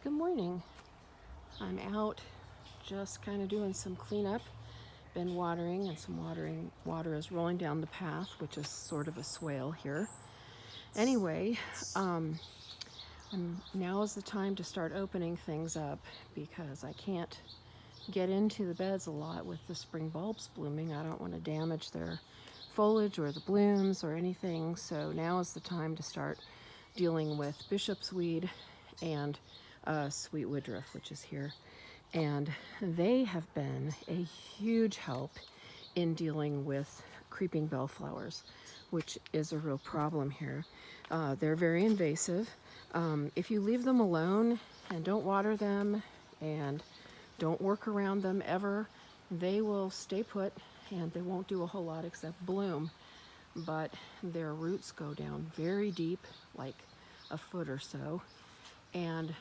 Good morning. I'm out just kind of doing some cleanup. Been watering, and some water is rolling down the path, which is sort of a swale here. Anyway, um, now is the time to start opening things up because I can't get into the beds a lot with the spring bulbs blooming. I don't want to damage their foliage or the blooms or anything. So now is the time to start dealing with bishop's weed and sweet woodruff, which is here. And they have been a huge help in dealing with creeping bellflowers, which is a real problem here. They're very invasive. If you leave them alone and don't water them and don't work around them ever, they will stay put and they won't do a whole lot except bloom. But their roots go down very deep, like a foot or so, and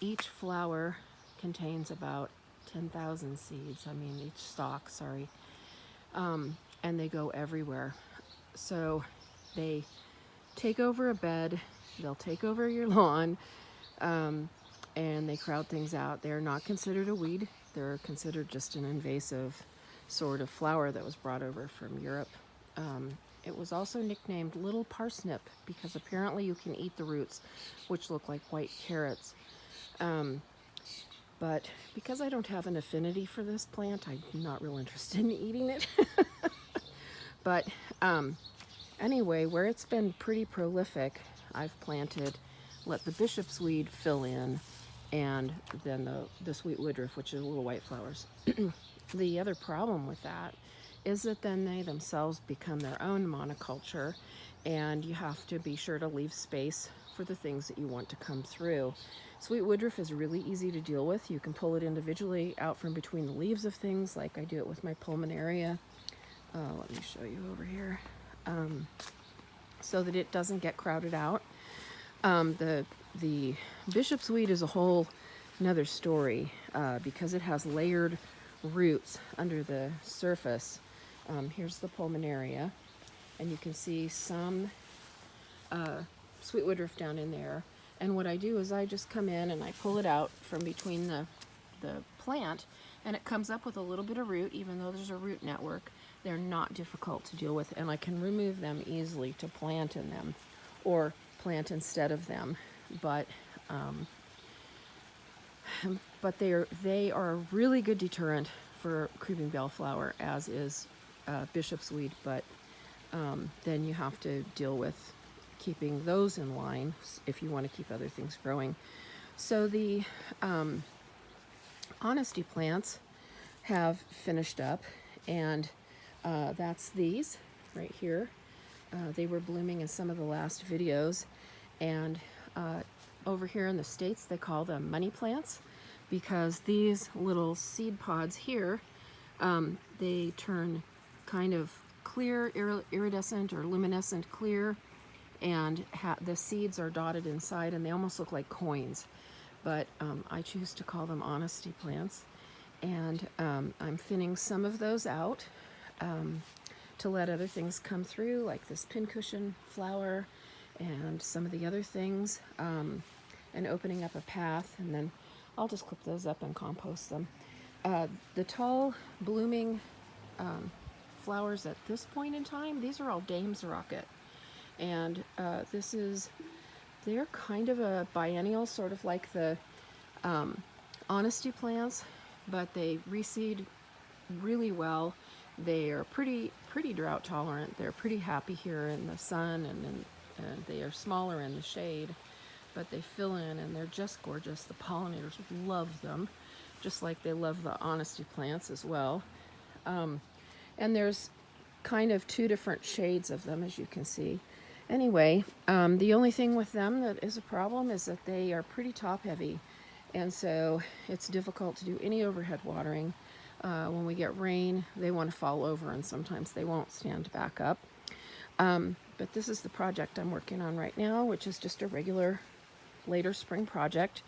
each flower contains about 10,000 seeds. I mean, each stalk, sorry. And they go everywhere. So they take over a bed, they'll take over your lawn, and they crowd things out. They're not considered a weed, they're considered just an invasive sort of flower that was brought over from Europe. It was also nicknamed Little Parsnip because apparently you can eat the roots, which look like white carrots. But because I don't have an affinity for this plant, I'm not real interested in eating it. But anyway, where it's been pretty prolific, I've planted, let the bishop's weed fill in, and then the sweet woodruff, which is little white flowers. The other problem with that is that then they themselves become their own monoculture, and you have to be sure to leave space for the things that you want to come through. Sweet woodruff is really easy to deal with. You can pull it individually out from between the leaves of things, like I do it with my pulmonaria. Let me show you over here, so that it doesn't get crowded out. The bishop's weed is a whole another story because it has layered roots under the surface. Here's the pulmonaria, and you can see some sweet woodruff down in there. And what I do is I just come in and I pull it out from between the plant, and it comes up with a little bit of root. Even though there's a root network, they're not difficult to deal with, and I can remove them easily to plant in them or plant instead of them. But they are a really good deterrent for creeping bellflower, as is bishop's weed. But then you have to deal with keeping those in line if you want to keep other things growing. So the honesty plants have finished up, and that's these right here. They were blooming in some of the last videos, and over here in the States they call them money plants because these little seed pods here, they turn kind of clear, iridescent or luminescent clear, and the seeds are dotted inside, and they almost look like coins. But I choose to call them honesty plants, and I'm thinning some of those out to let other things come through, like this pincushion flower and some of the other things, and opening up a path, and then I'll just clip those up and compost them. The tall blooming flowers at this point in time, these are all Dame's Rocket, and they're kind of a biennial, sort of like the honesty plants, but they reseed really well. They are pretty drought tolerant. They're pretty happy here in the sun, and they are smaller in the shade, but they fill in, and they're just gorgeous. The pollinators love them, just like they love the honesty plants as well. And there's kind of two different shades of them, as you can see. Anyway, the only thing with them that is a problem is that they are pretty top heavy, and so it's difficult to do any overhead watering. When we get rain, they want to fall over, and sometimes they won't stand back up. But this is the project I'm working on right now, which is just a regular later spring project,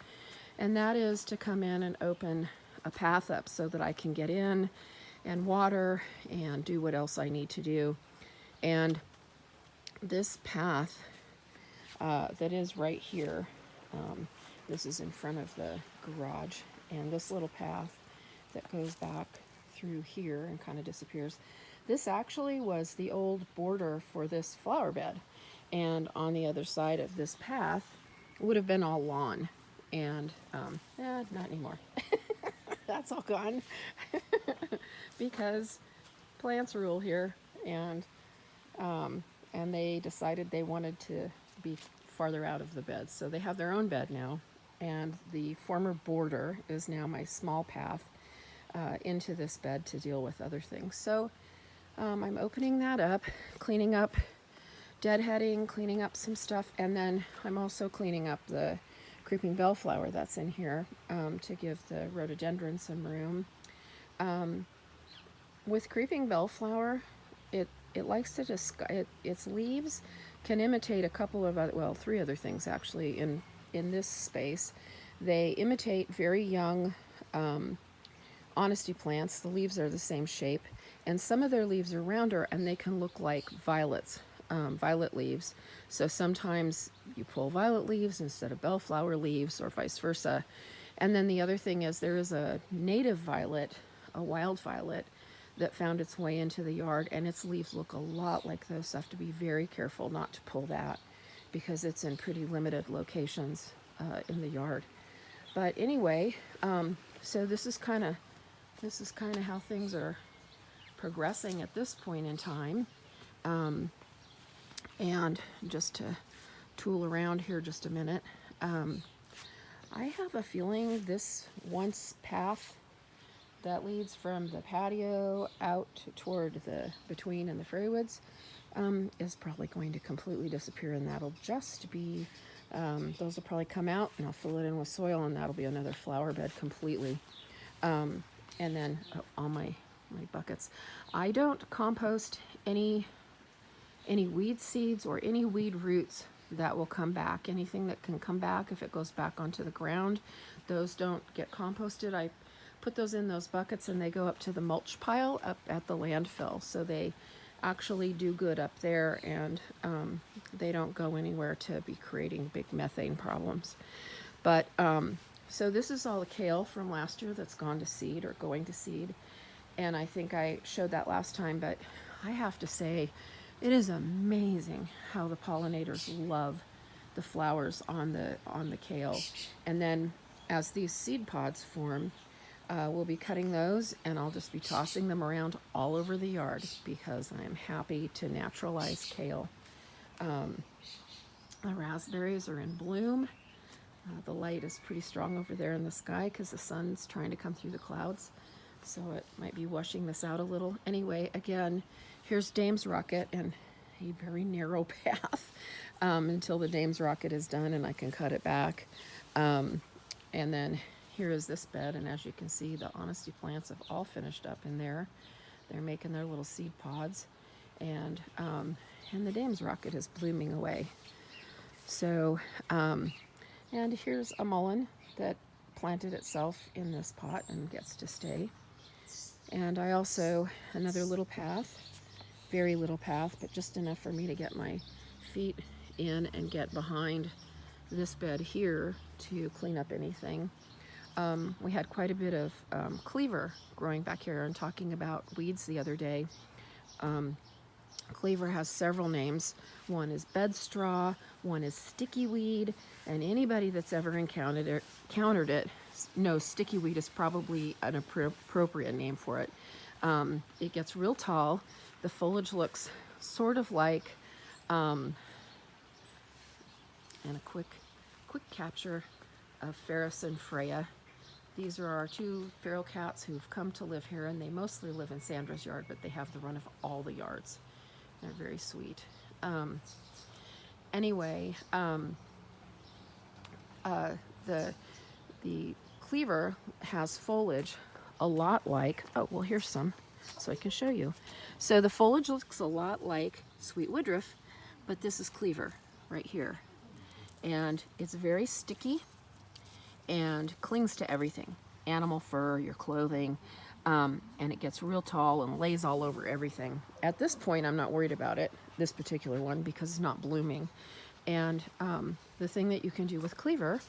and that is to come in and open a path up so that I can get in and water and do what else I need to do. And this path that is right here, This is in front of the garage, and this little path that goes back through here and kind of disappears. This actually was the old border for this flower bed, and on the other side of this path would have been all lawn, and not anymore. That's all gone because plants rule here, and they decided they wanted to be farther out of the bed, so they have their own bed now, and the former border is now my small path into this bed to deal with other things. So I'm opening that up, cleaning up, deadheading, cleaning up some stuff, and then I'm also cleaning up the creeping bellflower that's in here to give the rhododendron some room. With creeping bellflower, it likes to just, its leaves can imitate a couple of other, well, three other things actually in this space. They imitate very young honesty plants. The leaves are the same shape, and some of their leaves are rounder, and they can look like violets, violet leaves. So sometimes you pull violet leaves instead of bellflower leaves, or vice versa. And then the other thing is there is a native violet, a wild violet, that found its way into the yard, and its leaves look a lot like those. So I have to be very careful not to pull that because it's in pretty limited locations in the yard. But anyway, so this is kind of how things are progressing at this point in time. And just to tool around here just a minute, I have a feeling this once path that leads from the patio out toward the between and the fairy woods is probably going to completely disappear, and that'll just be those will probably come out, and I'll fill it in with soil, and that'll be another flower bed completely. And then all my buckets. I don't compost any weed seeds or any weed roots that will come back. Anything that can come back, if it goes back onto the ground, those don't get composted. I put those in those buckets, and they go up to the mulch pile up at the landfill. So they actually do good up there, and they don't go anywhere to be creating big methane problems. But so this is all the kale from last year that's gone to seed or going to seed. And I think I showed that last time, but I have to say, it is amazing how the pollinators love the flowers on the kale. And then as these seed pods form, we'll be cutting those, and I'll just be tossing them around all over the yard because I am happy to naturalize kale. The raspberries are in bloom. The light is pretty strong over there in the sky because the sun's trying to come through the clouds, so it might be washing this out a little. Anyway, again, here's Dame's Rocket and a very narrow path until the Dame's Rocket is done and I can cut it back. And then here is this bed, and as you can see, the honesty plants have all finished up in there. They're making their little seed pods, and the Dame's Rocket is blooming away. So, and here's a mullein that planted itself in this pot and gets to stay. And I also, another little path, very little path, but just enough for me to get my feet in and get behind this bed here to clean up anything. We had quite a bit of cleaver growing back here, and talking about weeds the other day. Cleaver has several names. One is bedstraw, one is sticky weed, and anybody that's ever encountered it knows sticky weed is probably an appropriate name for it. It gets real tall. The foliage looks sort of like, and a quick capture of Ferris and Freya. These are our two feral cats who've come to live here, and they mostly live in Sandra's yard, but they have the run of all the yards. They're very sweet. Anyway, the cleaver has foliage a lot like, oh, well, here's some, so I can show you. So the foliage looks a lot like sweet woodruff, but this is cleaver right here. And it's very sticky and clings to everything. Animal fur, your clothing, and it gets real tall and lays all over everything. At this point, I'm not worried about it, this particular one, because it's not blooming. And the thing that you can do with cleaver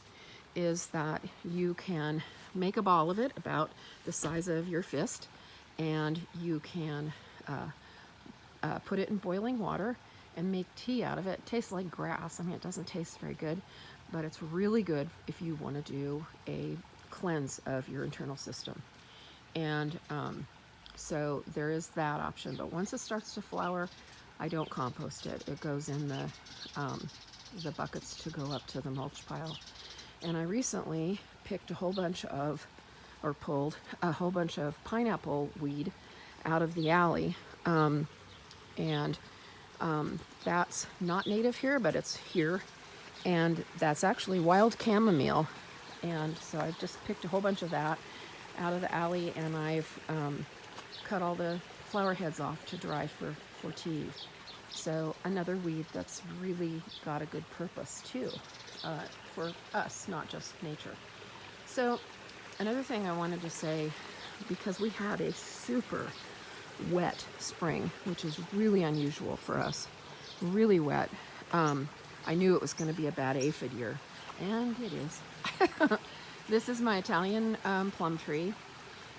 is that you can make a ball of it about the size of your fist, and you can put it in boiling water and make tea out of it. It tastes like grass. I mean, it doesn't taste very good, but it's really good if you want to do a cleanse of your internal system. And so there is that option. But once it starts to flower, I don't compost it. It goes in the buckets to go up to the mulch pile. And I recently picked a whole bunch of, or pulled a whole bunch of pineapple weed out of the alley. And that's not native here, but it's here. And that's actually wild chamomile. And so I've just picked a whole bunch of that out of the alley, and I've cut all the flower heads off to dry for tea. So another weed that's really got a good purpose too, for us, not just nature. So another thing I wanted to say, because we had a super wet spring, which is really unusual for us, really wet. I knew it was going to be a bad aphid year, and it is. This is my Italian plum tree,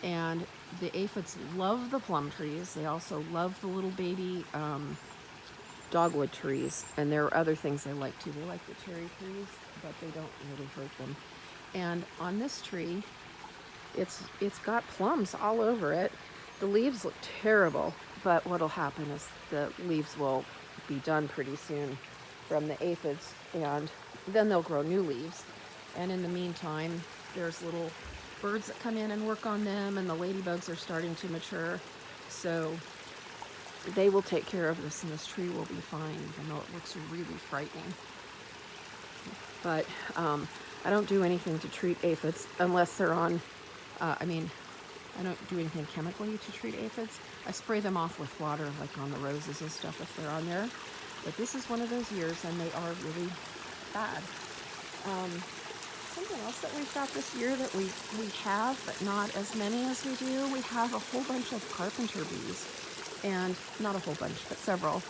and the aphids love the plum trees. They also love the little baby dogwood trees, and there are other things they like too. They like the cherry trees, but they don't really hurt them. And on this tree, it's got plums all over it. The leaves look terrible, but what'll happen is the leaves will be done pretty soon from the aphids, and then they'll grow new leaves. And in the meantime, there's little birds that come in and work on them, and the ladybugs are starting to mature. So they will take care of this, and this tree will be fine, even though it looks really frightening. But I don't do anything to treat aphids unless they're on, I don't do anything chemically to treat aphids. I spray them off with water, like on the roses and stuff if they're on there. But this is one of those years, and they are really bad. Something else that we've got this year that we have, but not as many as we do, we have a whole bunch of carpenter bees. And not a whole bunch, but several.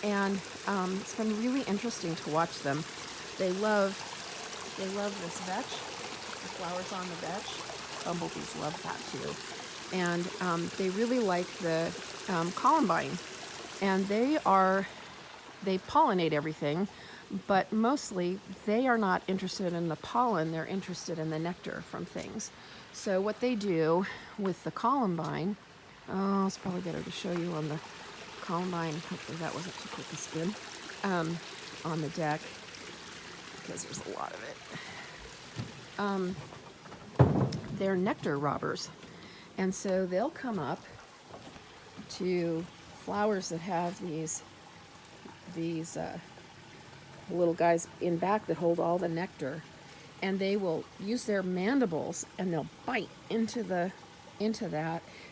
And it's been really interesting to watch them. They love this vetch, the flowers on the vetch. Bumblebees love that too. And they really like the columbine. And they pollinate everything, but mostly they are not interested in the pollen, they're interested in the nectar from things. So what they do with the columbine, it's probably better to show you on the columbine, hopefully that wasn't too quick a spin, on the deck, because there's a lot of it. They're nectar robbers, and so they'll come up to flowers that have these little guys in back that hold all the nectar, and they will use their mandibles and they'll bite into that,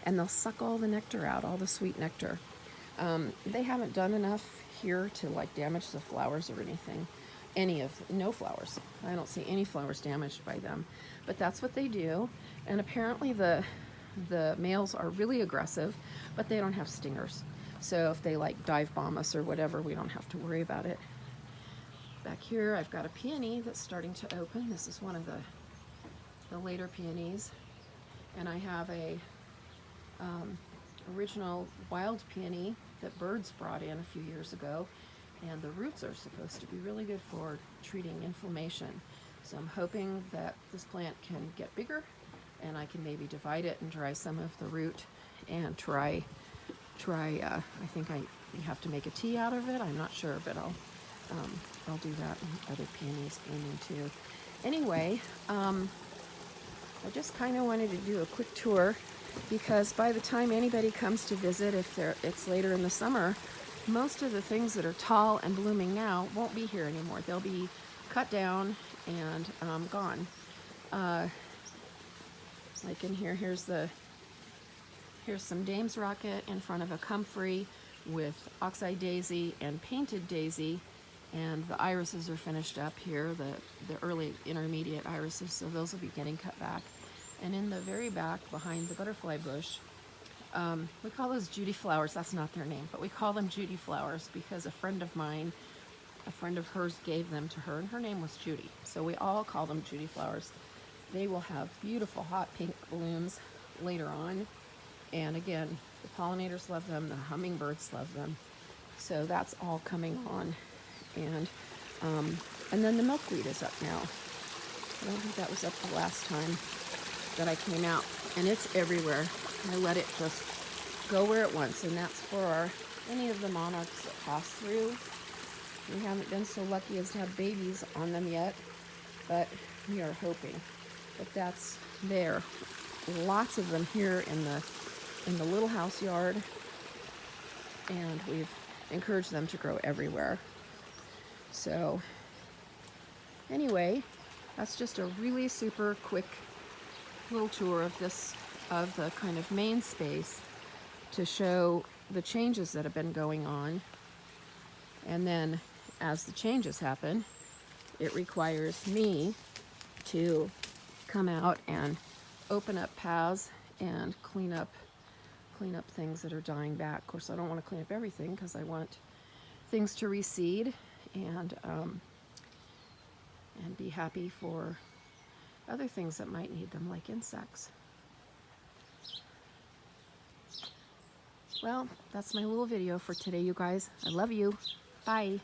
and they'll suck all the nectar out, all the sweet nectar. They haven't done enough here to like damage the flowers or anything. No flowers. I don't see any flowers damaged by them, but that's what they do. And apparently the males are really aggressive, but they don't have stingers. So if they like dive bomb us or whatever, we don't have to worry about it. Back here, I've got a peony that's starting to open. This is one of the later peonies. And I have a original wild peony that birds brought in a few years ago. And the roots are supposed to be really good for treating inflammation. So I'm hoping that this plant can get bigger, and I can maybe divide it and dry some of the root and try, I think you have to make a tea out of it. I'm not sure, but I'll do that, and other peonies blooming too. Anyway, I just kind of wanted to do a quick tour, because by the time anybody comes to visit, if it's later in the summer, most of the things that are tall and blooming now won't be here anymore. They'll be cut down and gone. Like in here, here's some Dame's Rocket in front of a comfrey with oxeye daisy and painted daisy, and the irises are finished up here, the early intermediate irises, so those will be getting cut back. And in the very back, behind the butterfly bush, we call those Judy flowers. That's not their name, but we call them Judy flowers because a friend of mine a friend of hers gave them to her, and her name was Judy. So we all call them Judy flowers. They will have beautiful hot pink blooms later on. And again, the pollinators love them, the hummingbirds love them. So that's all coming on. And then the milkweed is up now. I don't think that was up the last time that I came out. And it's everywhere. I let it just go where it wants. And that's for any of the monarchs that pass through. We haven't been so lucky as to have babies on them yet, but we are hoping that that's there. Lots of them here in the little house yard, and we've encouraged them to grow everywhere. So anyway, that's just a really super quick little tour of the kind of main space to show the changes that have been going on. And then as the changes happen, it requires me to come out and open up paths and clean up things that are dying back. Of course, I don't want to clean up everything because I want things to reseed and be happy for other things that might need them, like insects. Well, that's my little video for today, you guys. I love you. Bye.